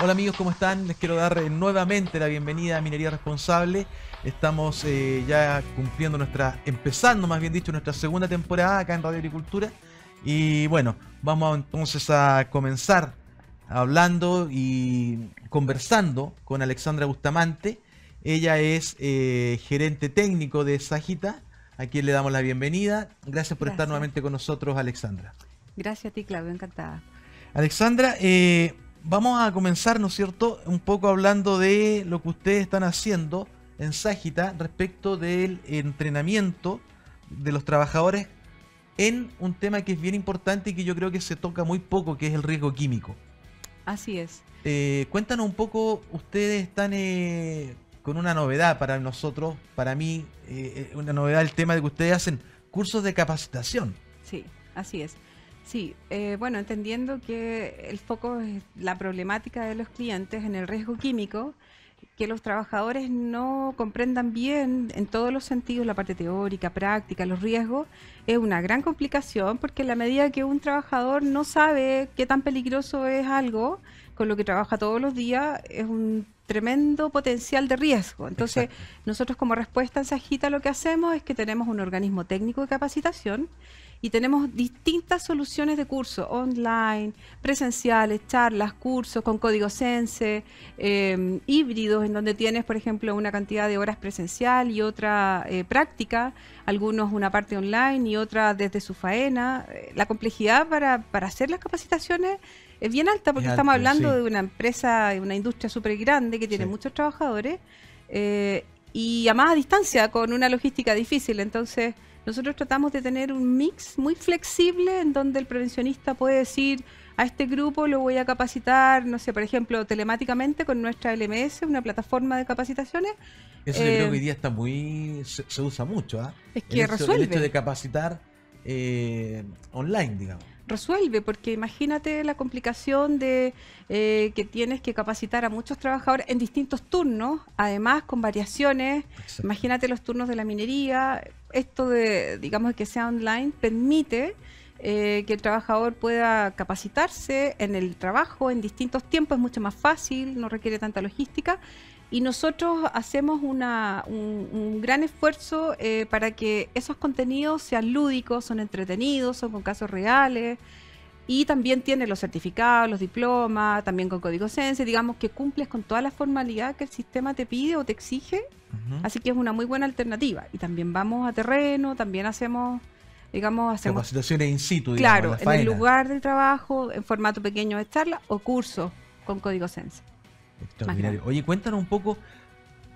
Hola amigos, ¿cómo están? Les quiero dar nuevamente la bienvenida a Minería Responsable. Estamos ya cumpliendo empezando más bien dicho, nuestra segunda temporada acá en Radio Agricultura. Y bueno, vamos entonces a comenzar hablando y conversando con Alexandra Bustamante. Ella es gerente técnico de Sagita, a quien le damos la bienvenida. Gracias por estar nuevamente con nosotros, Alexandra. Gracias a ti, Claudio, encantada. Alexandra, vamos a comenzar, ¿no es cierto?, un poco hablando de lo que ustedes están haciendo en Sagita respecto del entrenamiento de los trabajadores en un tema que es bien importante y que yo creo que se toca muy poco, que es el riesgo químico. Así es. Cuéntanos un poco, ustedes están con una novedad para nosotros, para mí, una novedad, el tema de que ustedes hacen cursos de capacitación. Sí, así es. Sí, bueno, entendiendo que el foco es la problemática de los clientes en el riesgo químico, que los trabajadores no comprendan bien en todos los sentidos la parte teórica, práctica, los riesgos, es una gran complicación porque en la medida que un trabajador no sabe qué tan peligroso es algo con lo que trabaja todos los días, es un tremendo potencial de riesgo. Entonces, Exacto. Nosotros como respuesta en Sagita lo que hacemos es que tenemos un organismo técnico de capacitación y tenemos distintas soluciones de cursos online, presenciales, charlas, cursos con código Sense, híbridos en donde tienes, por ejemplo, una cantidad de horas presencial y otra práctica, algunos una parte online y otra desde su faena. La complejidad para hacer las capacitaciones es bien alta porque estamos hablando de una empresa, de una industria súper grande que tiene muchos trabajadores y además a distancia con una logística difícil. Entonces nosotros tratamos de tener un mix muy flexible en donde el prevencionista puede decir a este grupo lo voy a capacitar, no sé, por ejemplo, telemáticamente con nuestra LMS, una plataforma de capacitaciones. Eso yo creo que hoy día está se usa mucho, ¿ah? Es que resuelve. El hecho de capacitar online, digamos. Resuelve, porque imagínate la complicación de que tienes que capacitar a muchos trabajadores en distintos turnos, además con variaciones. Exacto. Imagínate los turnos de la minería. Esto de, digamos, que sea online permite que el trabajador pueda capacitarse en el trabajo en distintos tiempos, es mucho más fácil, no requiere tanta logística. Y nosotros hacemos un gran esfuerzo para que esos contenidos sean lúdicos, son entretenidos, son con casos reales y también tiene los certificados, los diplomas, también con código Sense, digamos que cumples con toda la formalidad que el sistema te pide o te exige, así que es una muy buena alternativa. Y también vamos a terreno, también hacemos capacitaciones in situ, digamos, claro, en el lugar del trabajo, en formato pequeño de charla o cursos con código Sense. Extraordinario. Oye, cuéntanos un poco,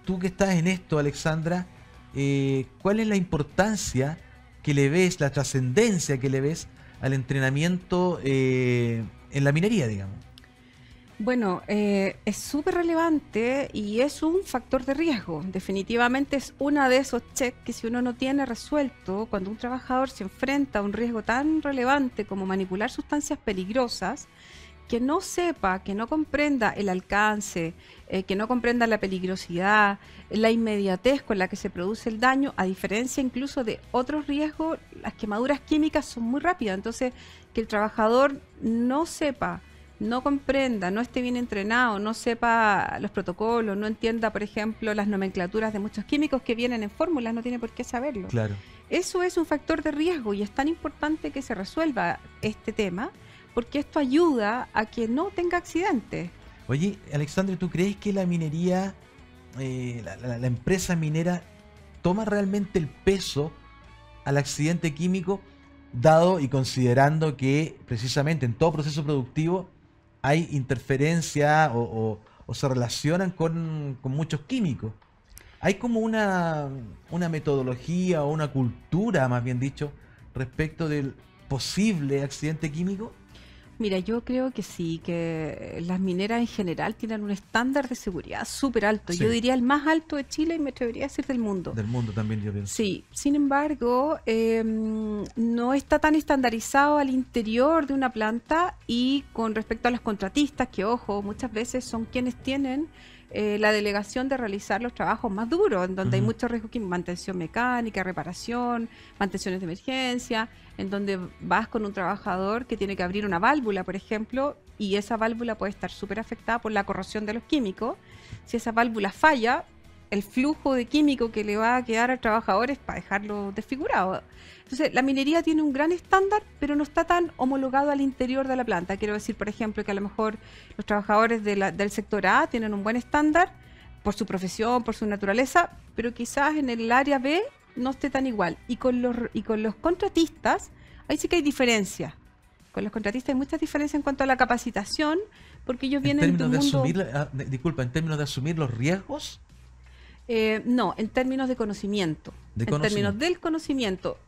tú que estás en esto, Alexandra, ¿cuál es la importancia que le ves, la trascendencia que le ves al entrenamiento en la minería, digamos? Bueno, es súper relevante y es un factor de riesgo. Definitivamente es una de esos checks que si uno no tiene resuelto, cuando un trabajador se enfrenta a un riesgo tan relevante como manipular sustancias peligrosas, que no sepa, que no comprenda el alcance, que no comprenda la peligrosidad, la inmediatez con la que se produce el daño, a diferencia incluso de otros riesgos, las quemaduras químicas son muy rápidas. Entonces, que el trabajador no sepa, no comprenda, no esté bien entrenado, no sepa los protocolos, no entienda, por ejemplo, las nomenclaturas de muchos químicos que vienen en fórmulas, no tiene por qué saberlo. Claro. Eso es un factor de riesgo y es tan importante que se resuelva este tema, porque esto ayuda a que no tenga accidentes. Oye, Alexandre, ¿tú crees que la minería, la empresa minera, toma realmente el peso al accidente químico, dado y considerando que precisamente en todo proceso productivo hay interferencia o se relacionan con muchos químicos? ¿Hay como una metodología o una cultura, más bien dicho, respecto del posible accidente químico? Mira, yo creo que sí, que las mineras en general tienen un estándar de seguridad súper alto. Sí. Yo diría el más alto de Chile y me atrevería a decir del mundo. Del mundo también, yo pienso. Sí, sin embargo, no está tan estandarizado al interior de una planta y con respecto a los contratistas, que ojo, muchas veces son quienes tienen la delegación de realizar los trabajos más duros, en donde hay mucho riesgo, mantención mecánica, reparación, mantenciones de emergencia, en donde vas con un trabajador que tiene que abrir una válvula, por ejemplo, y esa válvula puede estar súper afectada por la corrosión de los químicos. Si esa válvula falla, el flujo de químico que le va a quedar al trabajador es para dejarlo desfigurado. Entonces, la minería tiene un gran estándar, pero no está tan homologado al interior de la planta. Quiero decir, por ejemplo, que a lo mejor los trabajadores del sector A tienen un buen estándar por su profesión, por su naturaleza, pero quizás en el área B no esté tan igual. Y con los contratistas, ahí sí que hay diferencias. Con los contratistas hay muchas diferencias en cuanto a la capacitación, porque ellos vienen de un mundo... en términos de asumir los riesgos. No, en términos de conocimiento. Términos del conocimiento.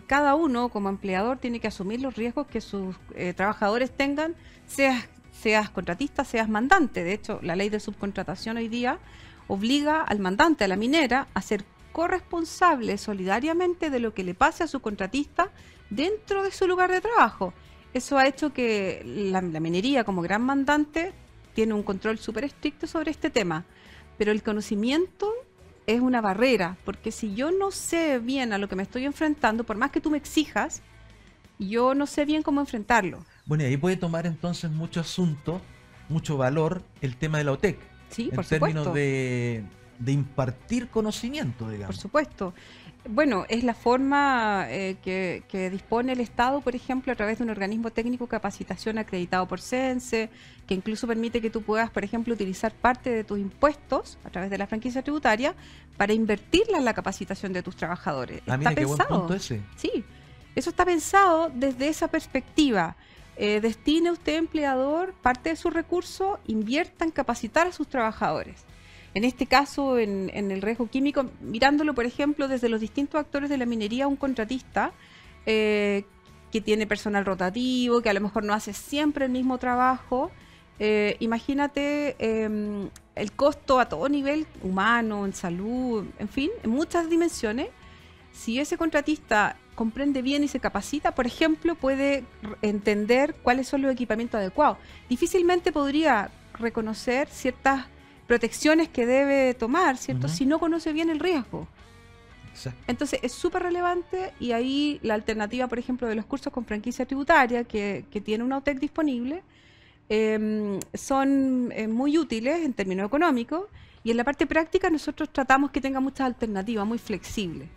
Cada uno como empleador tiene que asumir los riesgos que sus trabajadores tengan, seas contratista, seas mandante. De hecho, la ley de subcontratación hoy día obliga al mandante, a la minera, a ser corresponsable solidariamente de lo que le pase a su contratista dentro de su lugar de trabajo. Eso ha hecho que la minería, como gran mandante, tiene un control súper estricto sobre este tema. Pero el conocimiento es una barrera, porque si yo no sé bien a lo que me estoy enfrentando, por más que tú me exijas, yo no sé bien cómo enfrentarlo. Bueno, y ahí puede tomar entonces mucho asunto, mucho valor el tema de la OTEC. Sí, por supuesto. En términos de impartir conocimiento, digamos. Por supuesto. Bueno, es la forma que dispone el Estado, por ejemplo, a través de un organismo técnico de capacitación acreditado por CENSE, que incluso permite que tú puedas, por ejemplo, utilizar parte de tus impuestos a través de la franquicia tributaria para invertirla en la capacitación de tus trabajadores. Mira, qué buen punto ese. Sí, eso está pensado desde esa perspectiva. Destine usted, empleador, parte de su recurso, invierta en capacitar a sus trabajadores. En este caso, en el riesgo químico, mirándolo, por ejemplo, desde los distintos actores de la minería, un contratista que tiene personal rotativo, que a lo mejor no hace siempre el mismo trabajo, imagínate el costo a todo nivel, humano, en salud, en fin, en muchas dimensiones. Si ese contratista comprende bien y se capacita, por ejemplo, puede entender cuáles son los equipamientos adecuados. Difícilmente podría reconocer ciertas protecciones que debe tomar, ¿cierto? Si no conoce bien el riesgo. Exacto. Entonces es súper relevante, y ahí la alternativa, por ejemplo, de los cursos con franquicia tributaria que tiene una OTEC disponible, son muy útiles en términos económicos, y en la parte práctica nosotros tratamos que tenga muchas alternativas, muy flexibles.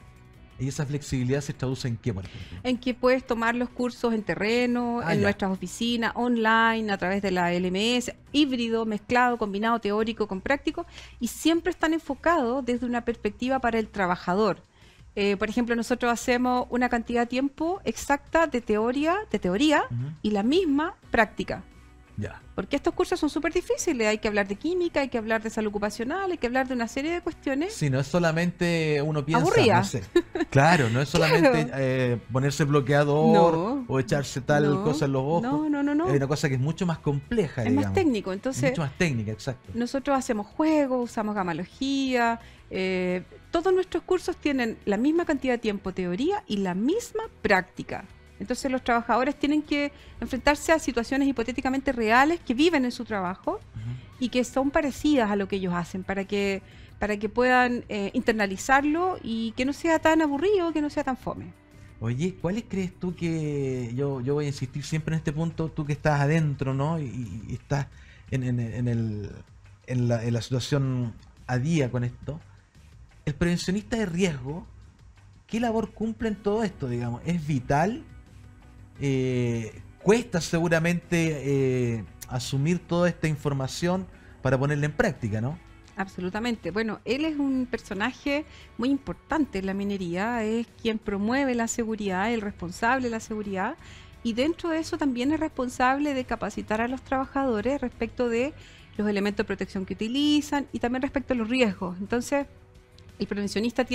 ¿Y esa flexibilidad se traduce en qué, por ejemplo? En que puedes tomar los cursos en terreno, nuestras oficinas, online, a través de la LMS, híbrido, mezclado, combinado, teórico con práctico, y siempre están enfocados desde una perspectiva para el trabajador. Por ejemplo, nosotros hacemos una cantidad de tiempo exacta de teoría y la misma práctica. Porque estos cursos son súper difíciles, hay que hablar de química, hay que hablar de salud ocupacional, hay que hablar de una serie de cuestiones. Sí, no es solamente uno piensa, aburrida. No sé. Claro, no es solamente ponerse bloqueador o echarse tal cosa en los ojos. No. Es una cosa que es mucho más compleja, digamos. Más técnico, entonces. Es mucho más técnica, exacto. Nosotros hacemos juegos, usamos gamología, todos nuestros cursos tienen la misma cantidad de tiempo teoría y la misma práctica. Entonces los trabajadores tienen que enfrentarse a situaciones hipotéticamente reales que viven en su trabajo y que son parecidas a lo que ellos hacen para que puedan internalizarlo y que no sea tan aburrido, que no sea tan fome. Oye, ¿cuáles crees tú que yo voy a insistir siempre en este punto, tú que estás adentro, ¿no? Y estás en la situación a día con esto? El prevencionista de riesgo, ¿qué labor cumple en todo esto, digamos? ¿Es vital? Cuesta seguramente asumir toda esta información para ponerla en práctica, ¿no? Absolutamente. Bueno, él es un personaje muy importante en la minería, es quien promueve la seguridad, el responsable de la seguridad, y dentro de eso también es responsable de capacitar a los trabajadores respecto de los elementos de protección que utilizan y también respecto a los riesgos. Entonces, el prevencionista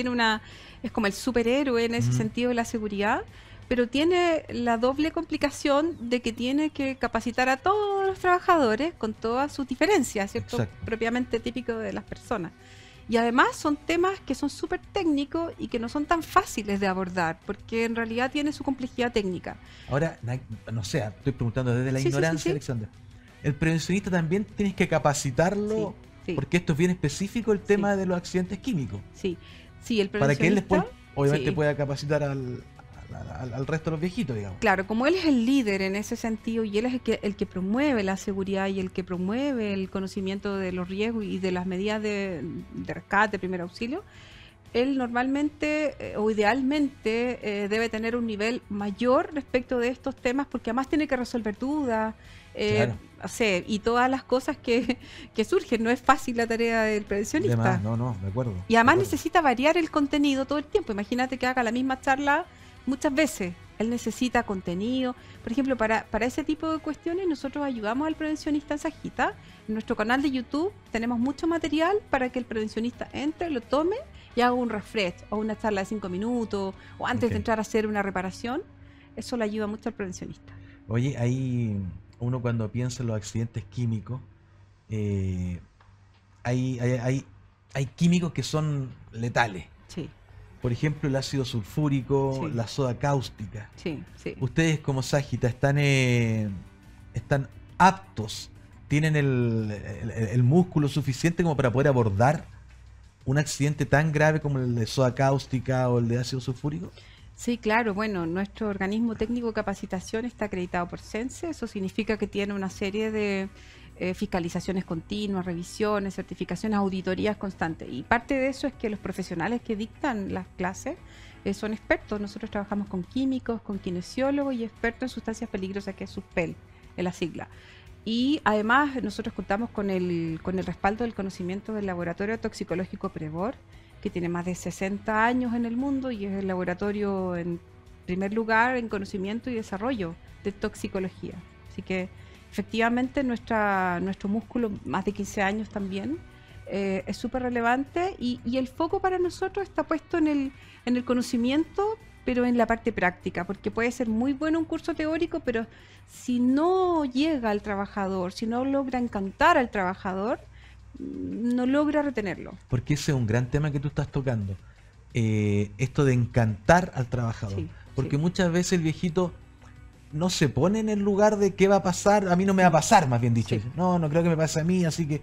es como el superhéroe en ese sentido de la seguridad, pero tiene la doble complicación de que tiene que capacitar a todos los trabajadores con todas sus diferencias, ¿cierto? Exacto. Propiamente típico de las personas. Y además son temas que son súper técnicos y que no son tan fáciles de abordar, porque en realidad tiene su complejidad técnica. Ahora, no sé, estoy preguntando desde la ignorancia, Alexandra. ¿El prevencionista también tienes que capacitarlo? Sí. Porque esto es bien específico, el tema de los accidentes químicos. Sí, el prevencionista... Para que él después, obviamente, pueda capacitar al al resto de los viejitos, digamos. Claro, como él es el líder en ese sentido y él es el que promueve la seguridad y el que promueve el conocimiento de los riesgos y de las medidas de rescate, primer auxilio, él normalmente o idealmente debe tener un nivel mayor respecto de estos temas porque además tiene que resolver dudas, Claro. o sea, y todas las cosas que surgen. No es fácil la tarea del prevencionista. Además, no, de acuerdo. Y además de acuerdo. necesita variar el contenido todo el tiempo. Imagínate que haga la misma charla muchas veces. Él necesita contenido. Por ejemplo, para ese tipo de cuestiones nosotros ayudamos al prevencionista en Sajita. En nuestro canal de YouTube tenemos mucho material para que el prevencionista entre, lo tome y haga un refresh o una charla de 5 minutos o antes de entrar a hacer una reparación. Eso le ayuda mucho al prevencionista. Oye, ahí uno cuando piensa en los accidentes químicos, hay químicos que son letales. Sí, Por ejemplo, el ácido sulfúrico, Sí. la soda cáustica. sí, sí. Ustedes como Sajita están aptos, tienen el músculo suficiente como para poder abordar un accidente tan grave como el de soda cáustica o el de ácido sulfúrico. Sí, claro. Bueno, nuestro organismo técnico de capacitación está acreditado por CENSE. Eso significa que tiene una serie de fiscalizaciones continuas, revisiones, certificaciones, auditorías constantes. Y parte de eso es que los profesionales que dictan las clases son expertos. Nosotros trabajamos con químicos, con kinesiólogos y expertos en sustancias peligrosas, que es SUSPEL, en la sigla. Y además nosotros contamos con el respaldo del conocimiento del Laboratorio Toxicológico Prebor, que tiene más de 60 años en el mundo y es el laboratorio en primer lugar en conocimiento y desarrollo de toxicología. Así que efectivamente nuestro músculo, más de 15 años también, es súper relevante y el foco para nosotros está puesto en el conocimiento, pero en la parte práctica, porque puede ser muy bueno un curso teórico, pero si no llega al trabajador, si no logra encantar al trabajador, no logra retenerlo. Porque ese es un gran tema que tú estás tocando. Esto de encantar al trabajador. Sí, Porque sí. muchas veces el viejito no se pone en el lugar de qué va a pasar, a mí no me va a pasar, más bien dicho. Sí. No creo que me pase a mí, así que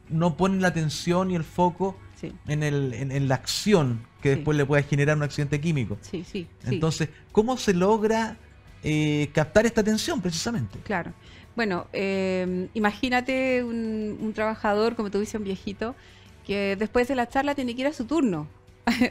no ponen la atención y el foco Sí, en la acción que Sí. después le puede generar un accidente químico. sí, sí. Entonces, ¿cómo se logra captar esta atención precisamente? Claro. Bueno, imagínate un trabajador, como tú dices, un viejito, que después de la charla tiene que ir a su turno.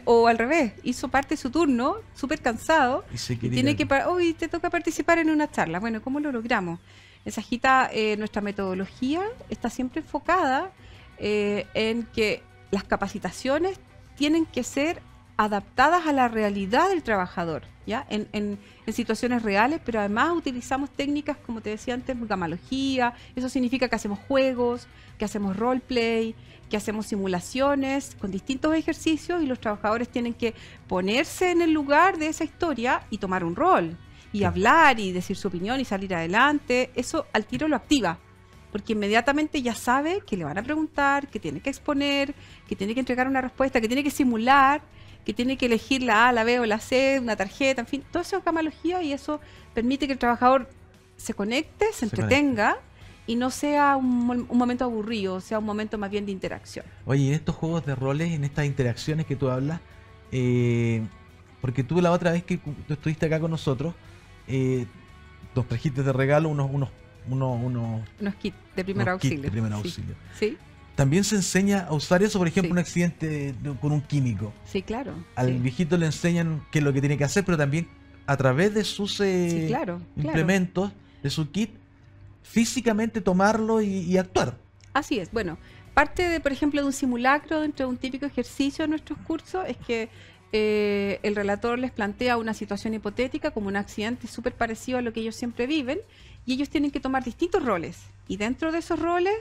O al revés, hizo parte de su turno, súper cansado, Y se y quiere tiene ir que, hoy te toca participar en una charla. Bueno, ¿cómo lo logramos? En Sajita, nuestra metodología está siempre enfocada en que las capacitaciones tienen que ser adaptadas a la realidad del trabajador, ¿ya? En situaciones reales, pero además utilizamos técnicas, como te decía antes, gamología. Eso significa que hacemos juegos, que hacemos roleplay, que hacemos simulaciones con distintos ejercicios y los trabajadores tienen que ponerse en el lugar de esa historia y tomar un rol y Sí. hablar y decir su opinión y salir adelante. Eso al tiro lo activa, porque inmediatamente ya sabe que le van a preguntar, que tiene que exponer, que tiene que entregar una respuesta, que tiene que simular, que tiene que elegir la A, la B o la C, una tarjeta, en fin, todo eso es gamología y eso permite que el trabajador se conecte, se entretenga y no sea un momento aburrido, sea un momento más bien de interacción. Oye, en estos juegos de roles, en estas interacciones que tú hablas, porque tú la otra vez que tú estuviste acá con nosotros, nos trajiste de regalo unos Unos kits de primer Unos kits auxilio. de primer Sí. auxilio. Sí, También se enseña a usar eso, por ejemplo, Sí. un accidente con un químico. sí, claro. Al Sí. viejito le enseñan qué es lo que tiene que hacer, pero también a través de sus Sí, claro, implementos, de su kit, físicamente tomarlo y actuar. Así es. Bueno, parte de, por ejemplo, de un simulacro dentro de un típico ejercicio de nuestros cursos es que el relator les plantea una situación hipotética como un accidente súper parecido a lo que ellos siempre viven y ellos tienen que tomar distintos roles. Y dentro de esos roles,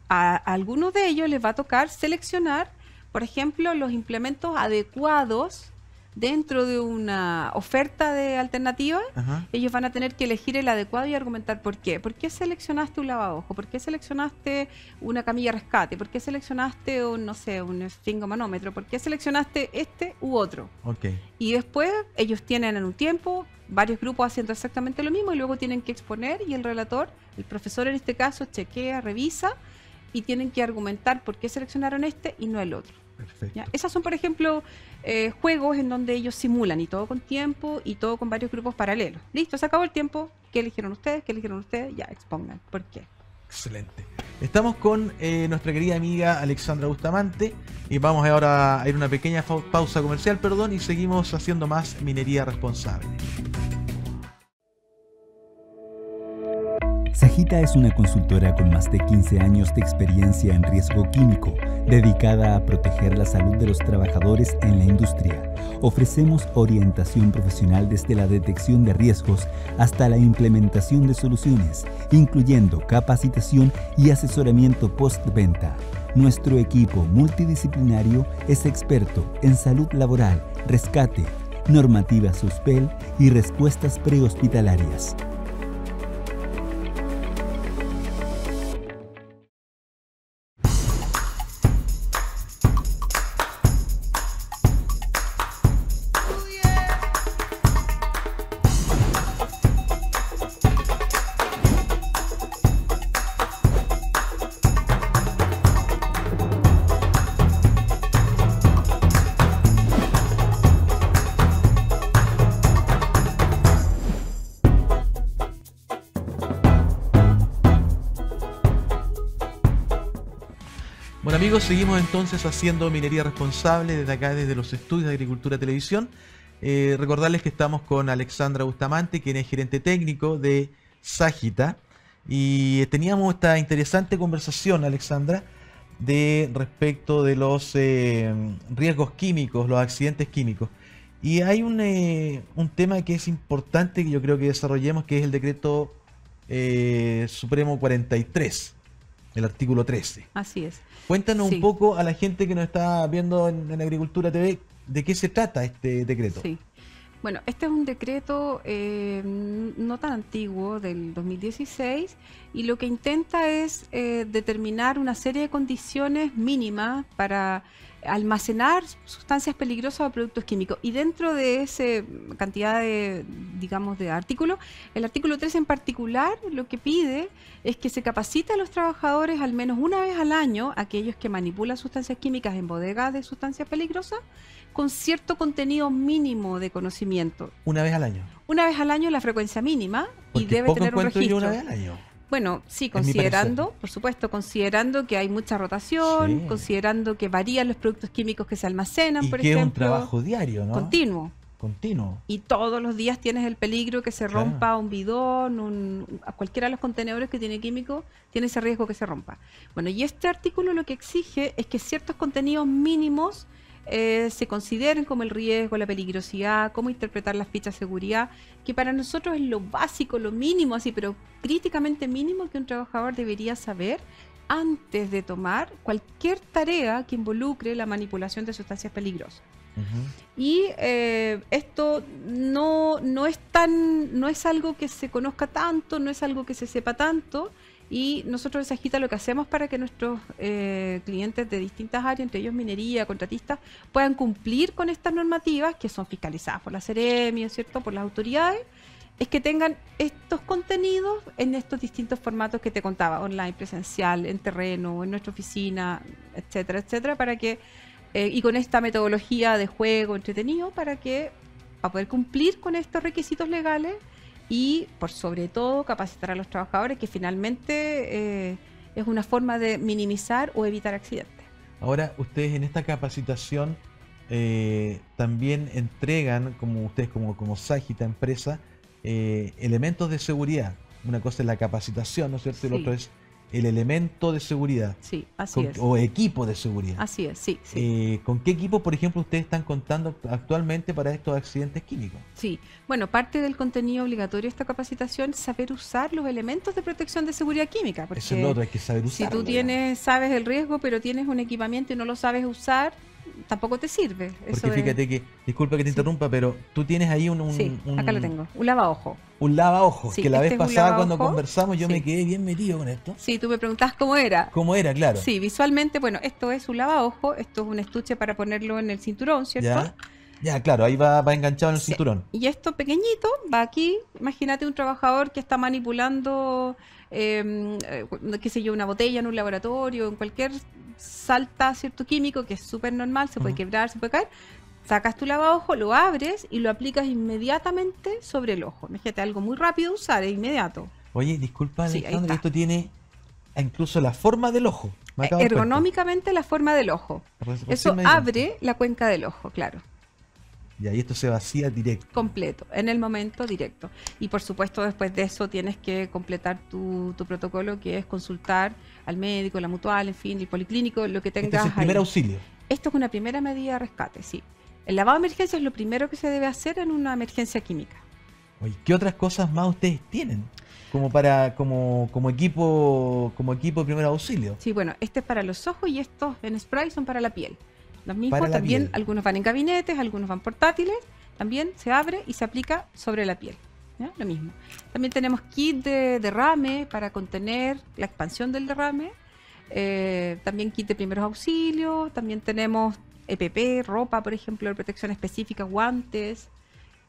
a algunos de ellos les va a tocar seleccionar, por ejemplo, los implementos adecuados dentro de una oferta de alternativas. Ajá. Ellos van a tener que elegir el adecuado y argumentar por qué. ¿Por qué seleccionaste un lavavojos? ¿Por qué seleccionaste una camilla rescate? ¿Por qué seleccionaste un, no sé, un esfingomanómetro? ¿Por qué seleccionaste este u otro? Ok. Y después ellos tienen en un tiempo varios grupos haciendo exactamente lo mismo y luego tienen que exponer y el relator, el profesor en este caso, chequea, revisa y tienen que argumentar por qué seleccionaron este y no el otro. Perfecto. ¿Ya? Esas son, por ejemplo, juegos en donde ellos simulan y todo con tiempo y todo con varios grupos paralelos. Listo, se acabó el tiempo. ¿Qué eligieron ustedes? ¿Qué eligieron ustedes? Ya, expongan. ¿Por qué? Excelente. Estamos con nuestra querida amiga Alexandra Bustamante y vamos ahora a ir a una pequeña pausa comercial, perdón, y seguimos haciendo más minería responsable. Sagita es una consultora con más de 15 años de experiencia en riesgo químico, dedicada a proteger la salud de los trabajadores en la industria. Ofrecemos orientación profesional desde la detección de riesgos hasta la implementación de soluciones, incluyendo capacitación y asesoramiento postventa. Nuestro equipo multidisciplinario es experto en salud laboral, rescate, normativa SUSPEL y respuestas prehospitalarias. Bueno amigos, seguimos entonces haciendo minería responsable desde acá, desde los estudios de Agricultura Televisión. Recordarles que estamos con Alexandra Bustamante, quien es gerente técnico de Sagita. Y teníamos esta interesante conversación, Alexandra, de respecto de los riesgos químicos, los accidentes químicos. Y hay un tema que es importante que yo creo que desarrollemos, que es el decreto Supremo 43, el artículo 13. Así es. Cuéntanos Sí. un poco a la gente que nos está viendo en Agricultura TV, ¿de qué se trata este decreto? Sí. Bueno, este es un decreto no tan antiguo, del 2016, y lo que intenta es determinar una serie de condiciones mínimas para almacenar sustancias peligrosas o productos químicos. Y dentro de esa cantidad de, digamos, de artículos, el artículo 3 en particular lo que pide es que se capacite a los trabajadores al menos una vez al año, aquellos que manipulan sustancias químicas en bodegas de sustancias peligrosas, con cierto contenido mínimo de conocimiento. Una vez al año. Una vez al año es la frecuencia mínima y Porque debe poco tener un encuentro yo registro. una vez al año. Bueno, sí, mi considerando, por supuesto, considerando que hay mucha rotación, Sí. considerando que varían los productos químicos que se almacenan, Y por que es un ejemplo, trabajo diario, ¿no? continuo. Continuo. Y todos los días tienes el peligro que se Claro. rompa un bidón, a cualquiera de los contenedores que tiene químico, tiene ese riesgo que se rompa. Bueno, y este artículo lo que exige es que ciertos contenidos mínimos se consideren como el riesgo, la peligrosidad, cómo interpretar las fichas de seguridad, que para nosotros es lo básico, lo mínimo, así, pero críticamente mínimo que un trabajador debería saber antes de tomar cualquier tarea que involucre la manipulación de sustancias peligrosas. Ujú. Y esto no es algo que se conozca tanto, no es algo que se sepa tanto, y nosotros en Sagita lo que hacemos para que nuestros clientes de distintas áreas, entre ellos minería, contratistas, puedan cumplir con estas normativas que son fiscalizadas por la Seremi, ¿cierto?, por las autoridades, es que tengan estos contenidos en estos distintos formatos que te contaba, online, presencial, en terreno, en nuestra oficina, etcétera, etcétera, para que y con esta metodología de juego entretenido para poder cumplir con estos requisitos legales y por sobre todo capacitar a los trabajadores, que finalmente es una forma de minimizar o evitar accidentes. Ahora, ustedes en esta capacitación también entregan, como ustedes como Sagita empresa, elementos de seguridad. Una cosa es la capacitación, ¿no es cierto? Y lo Sí. otro es el elemento de seguridad. Sí, así es. O equipo de seguridad. Así es, sí, sí. ¿Con qué equipo, por ejemplo, ustedes están contando actualmente para estos accidentes químicos? Sí, bueno, parte del contenido obligatorio de esta capacitación es saber usar los elementos de protección de seguridad química, porque Eso es lo otro, hay que saber si usarlo. tú sabes el riesgo, pero tienes un equipamiento y no lo sabes usar, tampoco te sirve. Porque fíjate que, disculpa que te Sí. interrumpa, pero tú tienes ahí Sí, acá lo tengo, un lavaojo. un lavaojos, Sí, que la este vez es un pasada cuando lavaojo. conversamos yo Sí. me quedé bien metido con esto. Sí, tú me preguntás cómo era. ¿Cómo era? Claro. Sí, visualmente, bueno, esto es un lavaojo, esto es un estuche para ponerlo en el cinturón, ¿cierto? Ya, ya, claro, ahí va enganchado en el Sí. cinturón. Y esto pequeñito va aquí. Imagínate un trabajador que está manipulando, qué sé yo, una botella en un laboratorio, en cualquier salta cierto químico que es súper normal, se puede quebrar, se puede caer. Sacas tu lavaojo, lo abres y lo aplicas inmediatamente sobre el ojo. Imagínate, algo muy rápido de usar, es inmediato. Oye, disculpa, Sí, ahí Alexandra, está. esto tiene incluso la forma del ojo. Me acabo de dar cuenta. Ergonómicamente la forma del ojo. Recién Eso me di cuenta. abre la cuenca del ojo, claro. Y ahí esto se vacía directo. Completo, en el momento directo. Y por supuesto después de eso tienes que completar tu protocolo, que es consultar al médico, la mutual, en fin, el policlínico, lo que Este tengas es el primer ahí. auxilio. Esto es una primera medida de rescate, sí. El lavado de emergencia es lo primero que se debe hacer en una emergencia química. Oye, ¿qué otras cosas más ustedes tienen? Como equipo de primer auxilio. Sí, bueno, este es para los ojos y estos en spray son para la piel. Los mismos Para la también, piel. algunos van en gabinetes, algunos van portátiles, también se abre y se aplica sobre la piel. ¿Ya? Lo mismo. También tenemos kit de derrame para contener la expansión del derrame. También kit de primeros auxilios. También tenemos EPP, ropa, por ejemplo, de protección específica, guantes.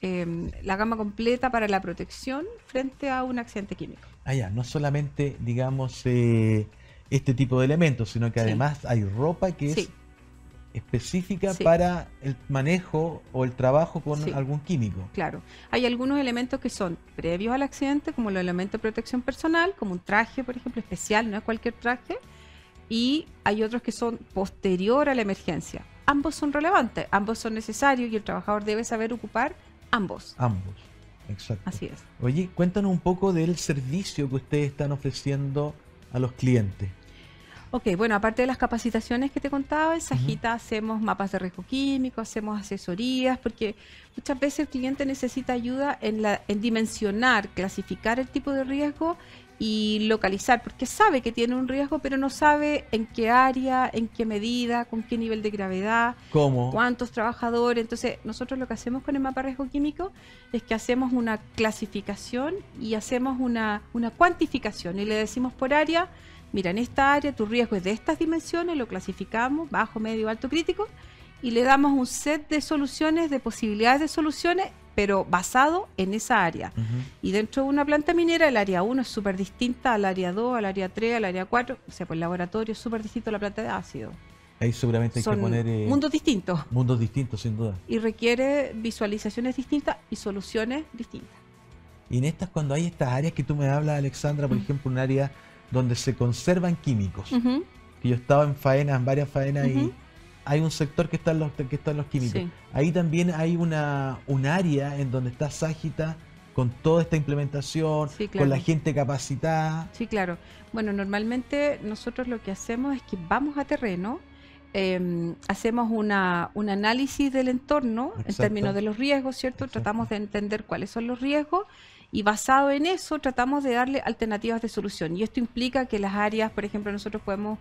La gama completa para la protección frente a un accidente químico. Ah, ya, no solamente, digamos, este tipo de elementos, sino que Sí. además hay ropa que es Sí. específica Sí. para el manejo o el trabajo con Sí. algún químico. Claro, hay algunos elementos que son previos al accidente, como los elementos de protección personal, como un traje, por ejemplo, especial, no es cualquier traje, y hay otros que son posterior a la emergencia. Ambos son relevantes, ambos son necesarios y el trabajador debe saber ocupar ambos. Ambos, exacto. Así es. Oye, cuéntanos un poco del servicio que ustedes están ofreciendo a los clientes. Ok, bueno, aparte de las capacitaciones que te contaba, en Sajita hacemos mapas de riesgo químico, hacemos asesorías, porque muchas veces el cliente necesita ayuda en dimensionar, clasificar el tipo de riesgo y localizar, porque sabe que tiene un riesgo, pero no sabe en qué área, en qué medida, con qué nivel de gravedad, ¿Cómo? cuántos trabajadores. Entonces, nosotros lo que hacemos con el mapa de riesgo químico es que hacemos una clasificación y hacemos una cuantificación y le decimos por área: mira, en esta área tu riesgo es de estas dimensiones, lo clasificamos, bajo, medio, alto, crítico, y le damos un set de soluciones, de posibilidades de soluciones, pero basado en esa área. Ujú. Y dentro de una planta minera, el área 1 es súper distinta al área 2, al área 3, al área 4, o sea, pues el laboratorio es súper distinto a la planta de ácido. Ahí seguramente hay que Son poner mundos distintos mundos distintos, sin duda. y requiere visualizaciones distintas y soluciones distintas. Y en estas, cuando hay estas áreas que tú me hablas, Alexandra, por ejemplo, un área donde se conservan químicos, Ujú, que yo estaba en faenas, en varias faenas, y Ujú. hay un sector que están los químicos. Sí. Ahí también hay un área en donde está Sajita con toda esta implementación, Sí, con la claro. gente capacitada. Sí, claro. Bueno, normalmente nosotros lo que hacemos es que vamos a terreno, hacemos un análisis del entorno en Exacto. términos de los riesgos, ¿cierto? Exacto. Tratamos de entender cuáles son los riesgos y basado en eso tratamos de darle alternativas de solución. Y esto implica que las áreas, por ejemplo, nosotros podemos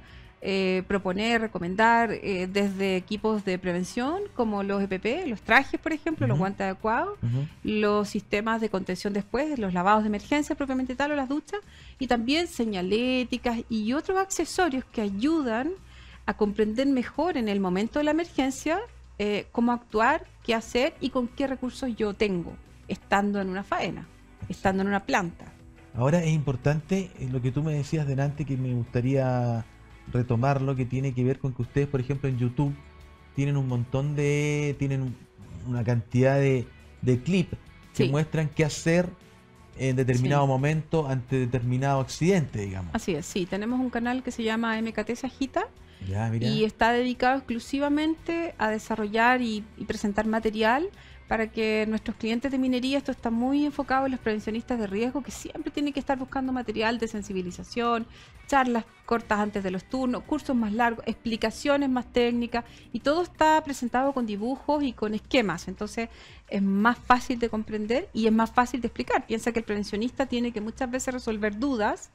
proponer, recomendar desde equipos de prevención como los EPP, los trajes, por ejemplo, los Ujú. guantes adecuados, Ujú. los sistemas de contención después, los lavados de emergencia propiamente tal o las duchas, y también señaléticas y otros accesorios que ayudan a comprender mejor en el momento de la emergencia cómo actuar, qué hacer y con qué recursos yo tengo estando en una faena, estando en una planta. Ahora es importante lo que tú me decías delante, que me gustaría retomarlo, que tiene que ver con que ustedes, por ejemplo, en YouTube tienen un montón una cantidad de clips que Sí. muestran qué hacer en determinado Sí. momento ante determinado accidente, digamos. Así es, sí, tenemos un canal que se llama MKT Sajita Ya, mira. y está dedicado exclusivamente a desarrollar y presentar material para que nuestros clientes de minería, esto está muy enfocado en los prevencionistas de riesgo, que siempre tienen que estar buscando material de sensibilización, charlas cortas antes de los turnos, cursos más largos, explicaciones más técnicas, y todo está presentado con dibujos y con esquemas. Entonces es más fácil de comprender y es más fácil de explicar. Piensa que el prevencionista tiene que muchas veces resolver dudas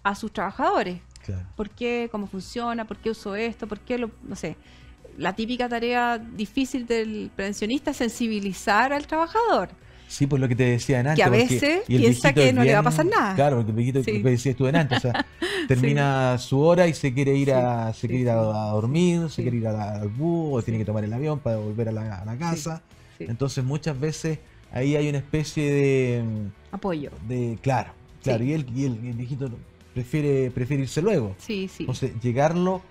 a sus trabajadores. Claro. ¿Por qué? ¿Cómo funciona? ¿Por qué uso esto? ¿Por qué lo...? No sé. La típica tarea difícil del prevencionista es sensibilizar al trabajador. Sí, por lo que te decía antes. Que a porque- veces y el piensa viejito que es no le va a pasar nada. Claro, porque el viejito, Sí. lo que decías tú antes, o sea, termina su hora y se quiere ir Sí, a sí, quiere ir a dormir, se Sí. quiere ir al bus, o Sí. tiene que tomar el avión para volver a la casa. Sí. Entonces muchas veces ahí hay una especie Apoyo. claro, Sí. y el viejito prefiere irse luego. Sí, sí. Entonces llegarlo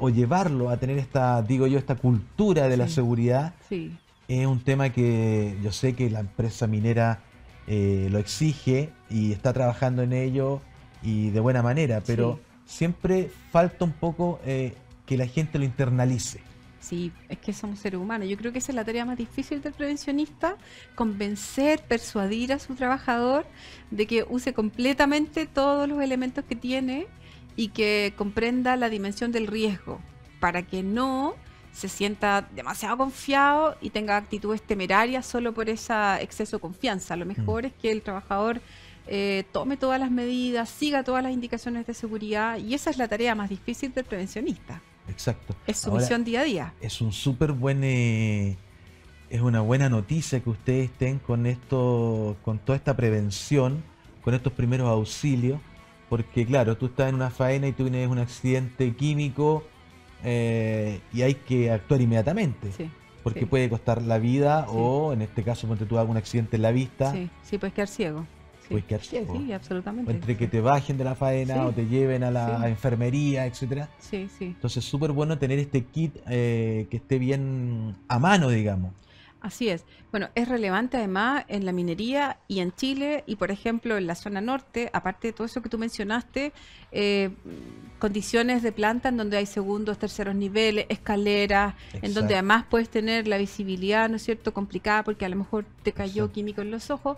o llevarlo a tener esta, digo yo, esta cultura de la Sí. seguridad, Sí, es un tema que yo sé que la empresa minera lo exige y está trabajando en ello y de buena manera, pero siempre falta un poco que la gente lo internalice. sí, es que somos seres humanos. Yo creo que esa es la tarea más difícil del prevencionista, convencer, persuadir a su trabajador de que use completamente todos los elementos que tiene y que comprenda la dimensión del riesgo, para que no se sienta demasiado confiado y tenga actitudes temerarias solo por ese exceso de confianza. Lo mejor es que el trabajador tome todas las medidas, siga todas las indicaciones de seguridad, y esa es la tarea más difícil del prevencionista. Exacto. Es su Ahora, misión día a día. es un súper buen, es una buena noticia que ustedes estén con esto, con toda esta prevención, con estos primeros auxilios, porque claro, tú estás en una faena y tú tienes un accidente químico y hay que actuar inmediatamente, Sí, porque sí. puede costar la vida Sí. o en este caso, cuando tú hagas un accidente en la vista, Sí, sí, puedes quedar ciego. Sí. puedes quedar ciego. Sí, O absolutamente. entre que Sí. te bajen de la faena Sí. o te lleven a la Sí. enfermería, etcétera. Sí, sí. Entonces, súper bueno tener este kit que esté bien a mano, digamos. Así es. Bueno, es relevante además en la minería y en Chile y, por ejemplo, en la zona norte, aparte de todo eso que tú mencionaste, condiciones de planta en donde hay segundos, terceros niveles, escaleras, en donde Exacto. además puedes tener la visibilidad, ¿no es cierto?, complicada porque a lo mejor te cayó Exacto. químico en los ojos,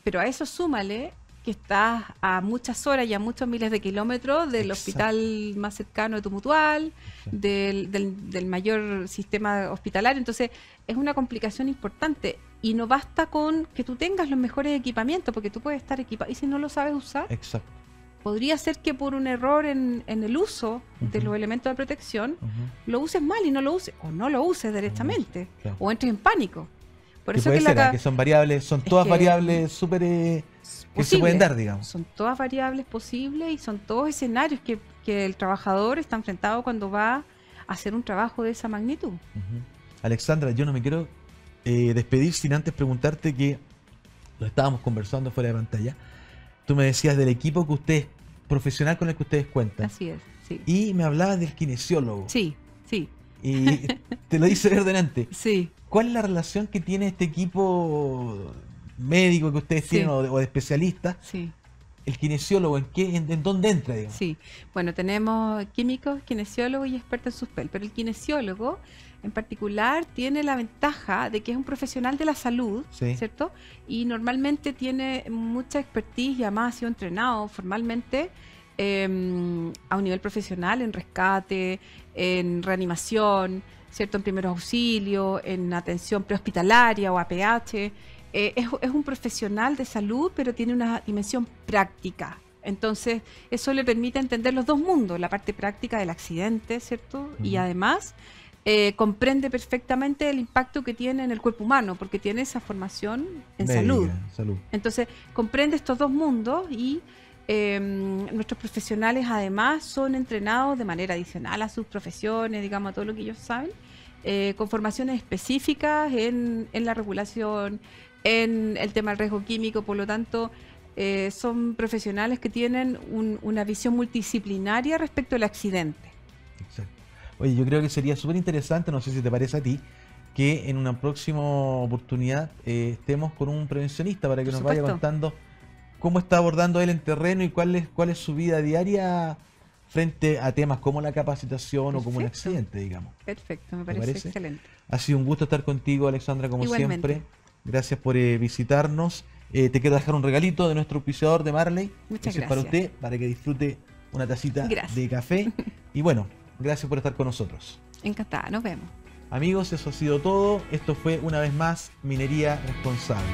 pero a eso súmale que estás a muchas horas y a muchos miles de kilómetros del Exacto. hospital más cercano de tu mutual, Exacto. del mayor sistema hospitalario. Entonces, es una complicación importante y no basta con que tú tengas los mejores equipamientos, porque tú puedes estar equipado y si no lo sabes usar, Exacto. podría ser que por un error en el uso de Ujú. los elementos de protección, Ujú. lo uses mal y no lo uses, o no lo uses derechamente, Claro. o entres en pánico. Por Que eso puede que ser, la que son variables, son es todas que- variables súper que se posible. pueden dar, digamos. Son todas variables posibles y son todos escenarios que el trabajador está enfrentado cuando va a hacer un trabajo de esa magnitud. Ujú. Alexandra, yo no me quiero despedir sin antes preguntarte que lo estábamos conversando fuera de pantalla. Tú me decías del equipo que ustedes, profesional con el que ustedes cuentan. Así es, sí. Y me hablabas del kinesiólogo. Sí, sí, Y te lo hice ver delante. sí. ¿Cuál es la relación que tiene este equipo médico que ustedes Sí. tienen o de especialistas? Sí, El kinesiólogo, ¿en dónde entra, digamos? sí. Bueno, tenemos químicos, kinesiólogos y expertos en suspel, pero el kinesiólogo en particular tiene la ventaja de que es un profesional de la salud, Sí. ¿cierto? Y normalmente tiene mucha expertise y además ha sido entrenado formalmente a un nivel profesional en rescate, en reanimación, ¿cierto? En primeros auxilios, en atención prehospitalaria o APH. Es un profesional de salud, pero tiene una dimensión práctica. Entonces, eso le permite entender los dos mundos, la parte práctica del accidente, ¿cierto? Y Ujú. además comprende perfectamente el impacto que tiene en el cuerpo humano, porque tiene esa formación en Médica, salud. salud. Entonces, comprende estos dos mundos y nuestros profesionales además son entrenados de manera adicional a sus profesiones, digamos, a todo lo que ellos saben, con formaciones específicas en la regulación, en el tema del riesgo químico, por lo tanto, son profesionales que tienen una visión multidisciplinaria respecto al accidente. Exacto. Oye, yo creo que sería súper interesante, no sé si te parece a ti, que en una próxima oportunidad estemos con un prevencionista para que Por nos vaya supuesto. contando cómo está abordando él en terreno y cuál es su vida diaria frente a temas como la capacitación o como un Perfecto. accidente, digamos. Perfecto, me ¿Te parece parece? excelente. Ha sido un gusto estar contigo, Alexandra, como Igualmente. siempre. Gracias por visitarnos. Te quiero dejar un regalito de nuestro auspiciador de Marley. Muchas Ese es para gracias. usted, para que disfrute una tacita Gracias. de café. Y bueno, gracias por estar con nosotros. Encantada, nos vemos. Amigos, eso ha sido todo. Esto fue una vez más Minería Responsable.